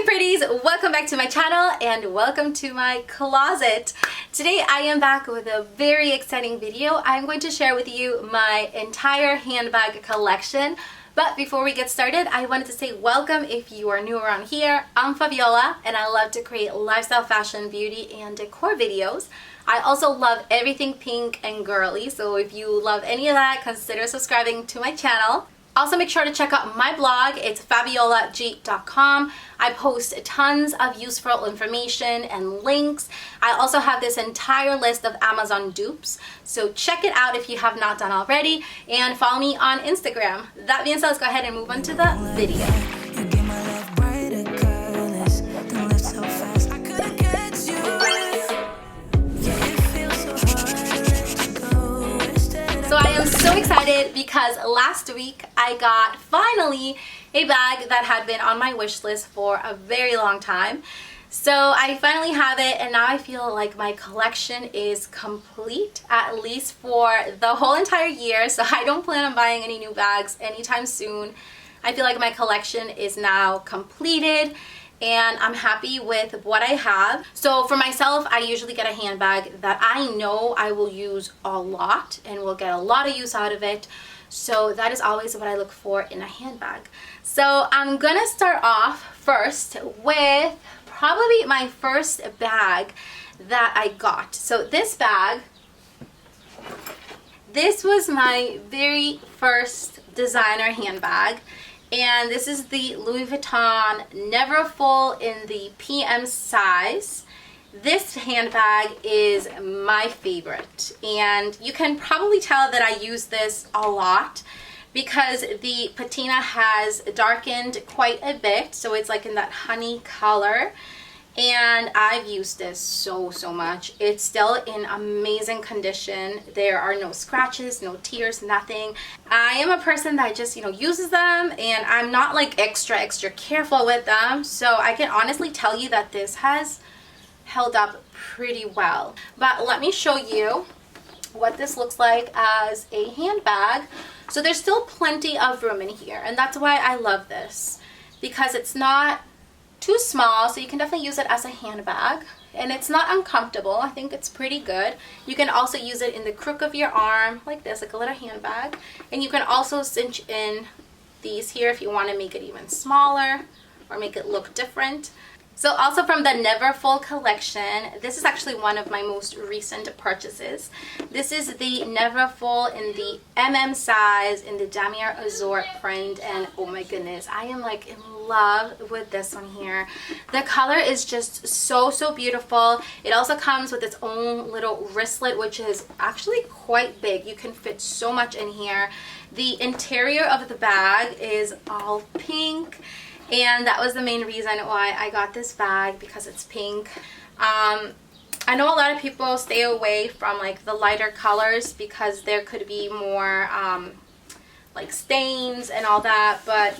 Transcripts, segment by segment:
pretties, welcome back to my channel and welcome to my closet. Today I am back with a very exciting video. I'm going to share with you my entire handbag collection. But before we get started, I wanted to say welcome if you are new around here. I'm Fabiola and I love to create lifestyle, fashion, beauty, and decor videos. I also love everything pink and girly, so if you love any of that, consider subscribing to my channel. Also, make sure to check out my blog. It's FABIOLAG.com. I post tons of useful information and links. I also have this entire list of Amazon dupes, so check it out if you have not done already, and follow me on Instagram. That being said, let's go ahead and move on to the video. So I am so excited because last week I got finally a bag that had been on my wish list for a very long time. So I finally have it and now I feel like my collection is complete, at least for the whole entire year. So I don't plan on buying any new bags anytime soon. I feel like my collection is now completed and I'm happy with what I have. So for myself, I usually get a handbag that I know I will use a lot and will get a lot of use out of it. So that is always what I look for in a handbag. So I'm gonna start off first with probably my first bag that I got. So this bag, this was my very first designer handbag. And this is the Louis Vuitton Never Full in the PM size. This handbag is my favorite, and you can probably tell that I use this a lot because the patina has darkened quite a bit, so it's like in that honey color. And I've used this so much. It's still in amazing condition. There are no scratches, no tears, nothing. I am a person that just, uses them, and I'm not like extra careful with them. So I can honestly tell you that this has held up pretty well. But let me show you what this looks like as a handbag. So there's still plenty of room in here, and that's why I love this, because it's not too small, so you can definitely use it as a handbag, and it's not uncomfortable. I think it's pretty good. You can also use it in the crook of your arm like this, like a little handbag, and you can also cinch in these here if you want to make it even smaller or make it look different. So also from the Never Full collection, this is actually one of my most recent purchases. This is the Never Full in the MM size in the Damier Azur print, and oh my goodness, I am like in love with this one here. The color is just so beautiful. It also comes with its own little wristlet, which is actually quite big. You can fit so much in here. The interior of the bag is all pink, and that was the main reason why I got this bag, because it's pink. I know a lot of people stay away from like the lighter colors because there could be more like stains and all that, but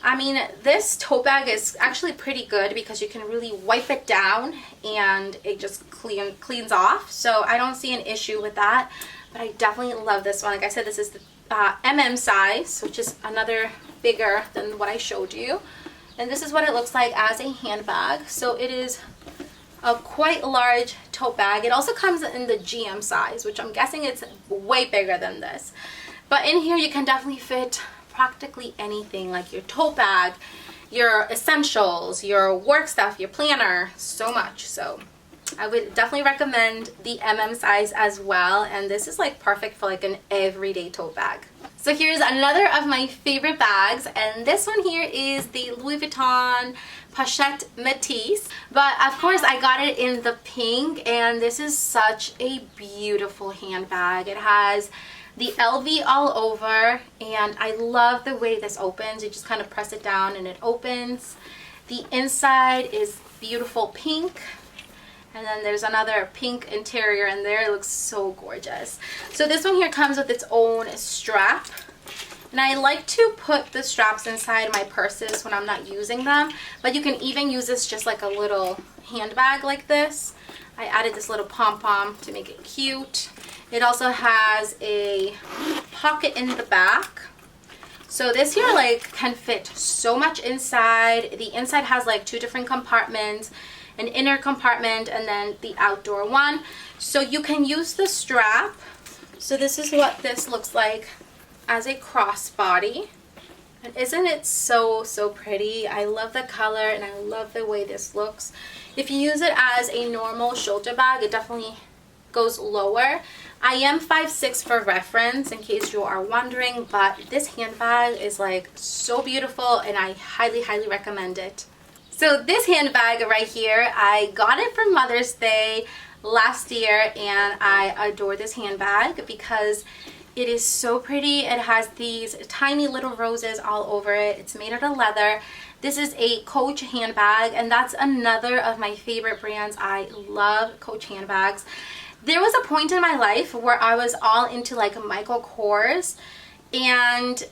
I mean, this tote bag is actually pretty good because you can really wipe it down and it just cleans off. So I don't see an issue with that, but I definitely love this one. Like I said, this is the MM size, which is another bigger than what I showed you. And this is what it looks like as a handbag. So it is a quite large tote bag. It also comes in the GM size, which I'm guessing it's way bigger than this. But in here you can definitely fit practically anything, like your tote bag, your essentials, your work stuff, your planner, so much. So I would definitely recommend the MM size as well, and this is like perfect for like an everyday tote bag. So here's another of my favorite bags, and this one here is the Louis Vuitton Pochette Matisse, but of course I got it in the pink, and this is such a beautiful handbag. It has the LV all over, and I love the way this opens. You just kind of press it down and it opens. The inside is beautiful pink, and then there's another pink interior in there. It looks so gorgeous. So this one here comes with its own strap, and I like to put the straps inside my purses when I'm not using them, but you can even use this just like a little handbag like this. I added this little pom-pom to make it cute. It also has a pocket in the back, So this here like can fit so much inside. The inside has like 2 different compartments, an inner compartment and then the outdoor one. So you can use the strap. So this is what this looks like as a crossbody. And isn't it so pretty? I love the color and I love the way this looks. If you use it as a normal shoulder bag, it definitely goes lower. I am 5'6" for reference in case you are wondering, but this handbag is like so beautiful and I highly recommend it. So this handbag right here, I got it for Mother's Day last year and I adore this handbag because it is so pretty. It has these tiny little roses all over it. It's made out of leather. This is a Coach handbag and that's another of my favorite brands. I love Coach handbags. There was a point in my life where I was all into like Michael Kors, and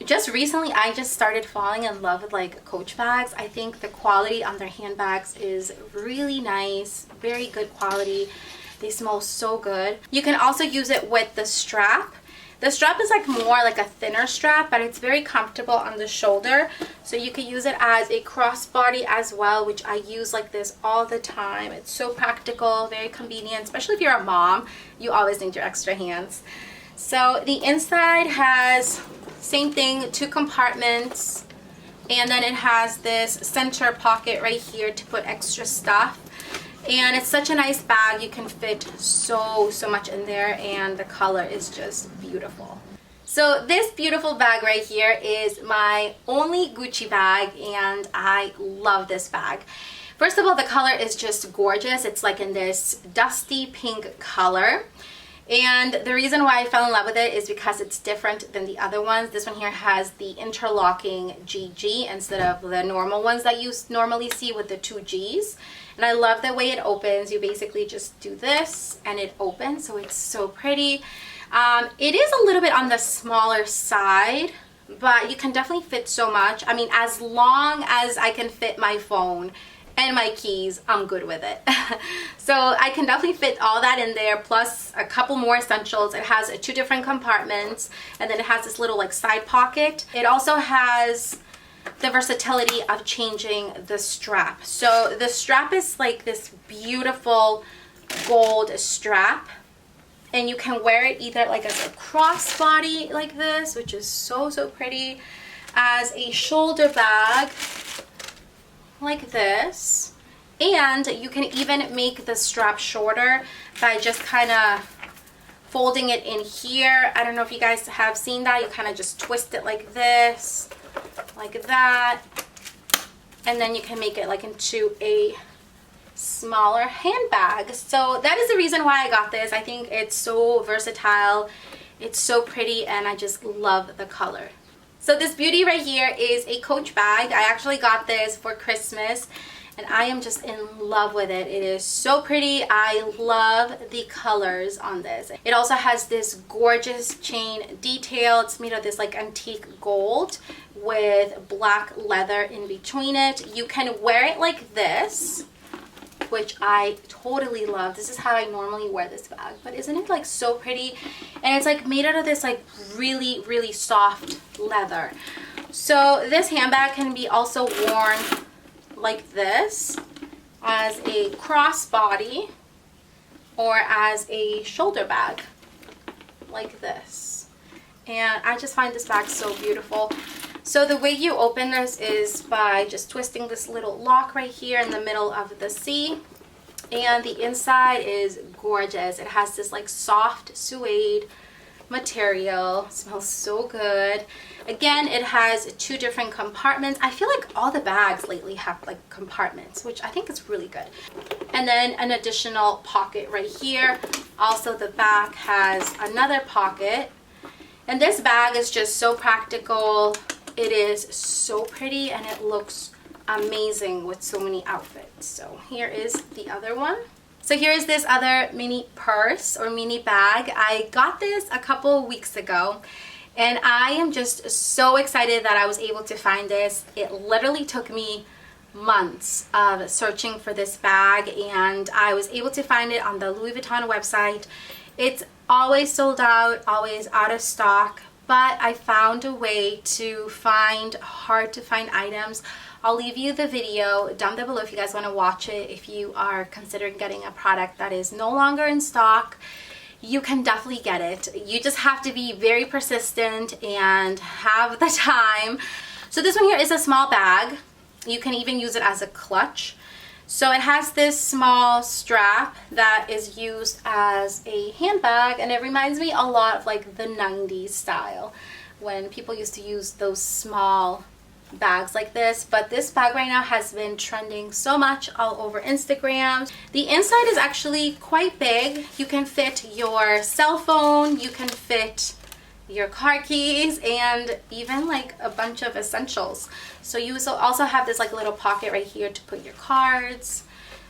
just recently I just started falling in love with like Coach bags. I think the quality on their handbags is really nice, very good quality. They smell so good. You can also use it with the strap. The strap is like more like a thinner strap, but it's very comfortable on the shoulder. So you can use it as a crossbody as well, which I use like this all the time. It's so practical, very convenient, especially if you're a mom. You always need your extra hands. So the inside has, same thing, 2 compartments. And then it has this center pocket right here to put extra stuff. And it's such a nice bag. You can fit so much in there and the color is just beautiful. So this beautiful bag right here is my only Gucci bag and I love this bag. First of all, the color is just gorgeous. It's like in this dusty pink color. And the reason why I fell in love with it is because it's different than the other ones. This one here has the interlocking GG instead of the normal ones that you normally see with the 2 Gs. And I love the way it opens. You basically just do this and it opens, so it's so pretty. It is a little bit on the smaller side, but you can definitely fit so much. I mean, as long as I can fit my phone and my keys, I'm good with it. So I can definitely fit all that in there, plus a couple more essentials. It has 2 different compartments, and then it has this little like side pocket. It also has the versatility of changing the strap. So the strap is like this beautiful gold strap, and you can wear it either like as a crossbody like this, which is so pretty, as a shoulder bag like this, and you can even make the strap shorter by just kind of folding it in here. I don't know if you guys have seen that. You kind of just twist it like this, like that, and then you can make it like into a smaller handbag. So that is the reason why I got this. I think it's so versatile, it's so pretty, and I just love the color. So this beauty right here is a Coach bag. I actually got this for Christmas and I am just in love with it. It is so pretty. I love the colors on this. It also has this gorgeous chain detail. It's made of this like antique gold with black leather in between it. You can wear it like this, which I totally love. This is how I normally wear this bag, but isn't it like so pretty? And it's like made out of this like really soft leather. So this handbag can be also worn like this as a crossbody or as a shoulder bag like this. And I just find this bag so beautiful. So the way you open this is by just twisting this little lock right here in the middle of the C. And the inside is gorgeous. It has this like soft suede material. It smells so good. Again, it has 2 different compartments. I feel like all the bags lately have like compartments, which I think is really good. And then an additional pocket right here. Also, the back has another pocket. And this bag is just so practical. It is so pretty and it looks amazing with so many outfits. So here is the other one. So here is this other mini purse or mini bag. I got this a couple weeks ago and I am just so excited that I was able to find this. It literally took me months of searching for this bag and I was able to find it on the Louis Vuitton website. It's always sold out, always out of stock, but I found a way to find hard to find items. I'll leave you the video down there below if you guys want to watch it. If you are considering getting a product that is no longer in stock, you can definitely get it. You just have to be very persistent and have the time. So this one here is a small bag. You can even use it as a clutch. So it has this small strap that is used as a handbag, and it reminds me a lot of like the 90s style when people used to use those small bags like this. But this bag right now has been trending so much all over Instagram. The inside is actually quite big. You can fit your cell phone, you can fit your car keys, and even like a bunch of essentials. So you also have this like little pocket right here to put your cards.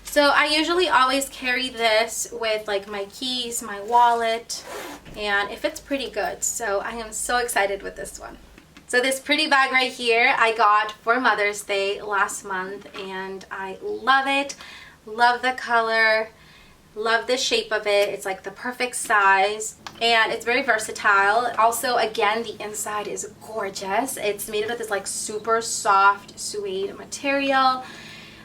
So I usually always carry this with like my keys, my wallet, and it fits pretty good. So I am so excited with this one. So this pretty bag right here I got for Mother's Day last month, and I love it. Love the color, love the shape of it. It's like the perfect size, and it's very versatile. Also, again, the inside is gorgeous. It's made of this like super soft suede material.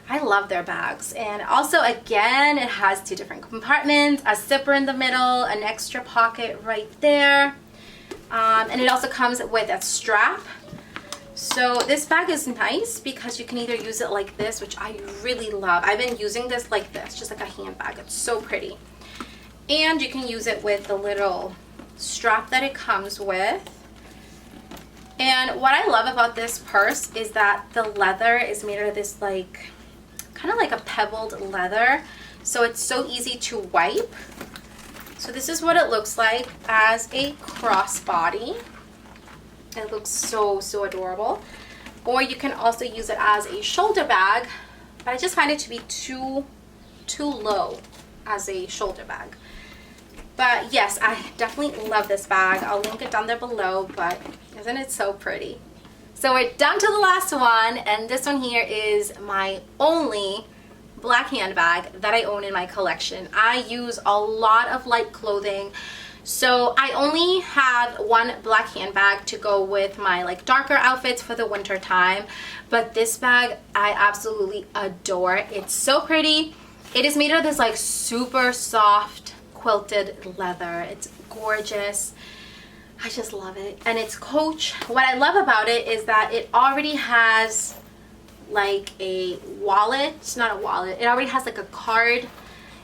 I love their bags. And also, again, it has two different compartments, a zipper in the middle, an extra pocket right there. And it also comes with a strap. So this bag is nice because you can either use it like this, which I really love. I've been using this like this, just like a handbag. It's so pretty. And you can use it with the little strap that it comes with. And what I love about this purse is that the leather is made out of this like, kind of like a pebbled leather. So it's so easy to wipe. So this is what it looks like as a crossbody. It looks so, so adorable. Or you can also use it as a shoulder bag, but I just find it to be too low as a shoulder bag. But yes, I definitely love this bag. I'll link it down there below, but isn't it so pretty? So we're down to the last one, and this one here is my only black handbag that I own in my collection. I use a lot of light clothing, so I only have one black handbag to go with my like darker outfits for the winter time. But this bag I absolutely adore. It's so pretty. It is made of this like super soft quilted leather. It's gorgeous. I just love it. And it's Coach. What I love about it is that it already has like a wallet. It's not a wallet. It already has like a card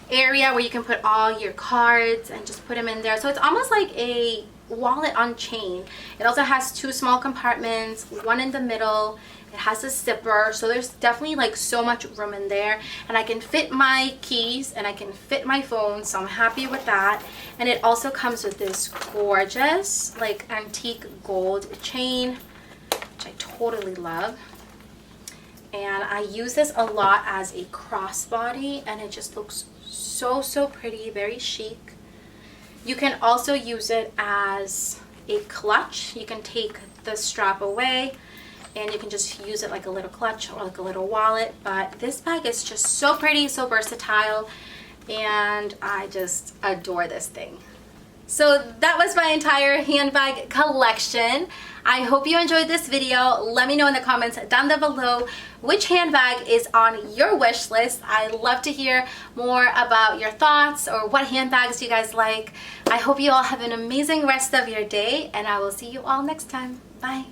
area where you can put all your cards and just put them in there. So it's almost like a wallet on chain. It also has two small compartments, one in the middle. It has a zipper, so there's definitely like so much room in there, and I can fit my keys and I can fit my phone, so I'm happy with that. And it also comes with this gorgeous like antique gold chain, which I totally love. And I use this a lot as a crossbody, and it just looks so, so pretty, very chic. You can also use it as a clutch. You can take the strap away and you can just use it like a little clutch or like a little wallet. But this bag is just so pretty, so versatile, and I just adore this thing. So that was my entire handbag collection. I hope you enjoyed this video. Let me know in the comments down there below which handbag is on your wish list. I love to hear more about your thoughts or what handbags you guys like. I hope you all have an amazing rest of your day, and I will see you all next time. Bye.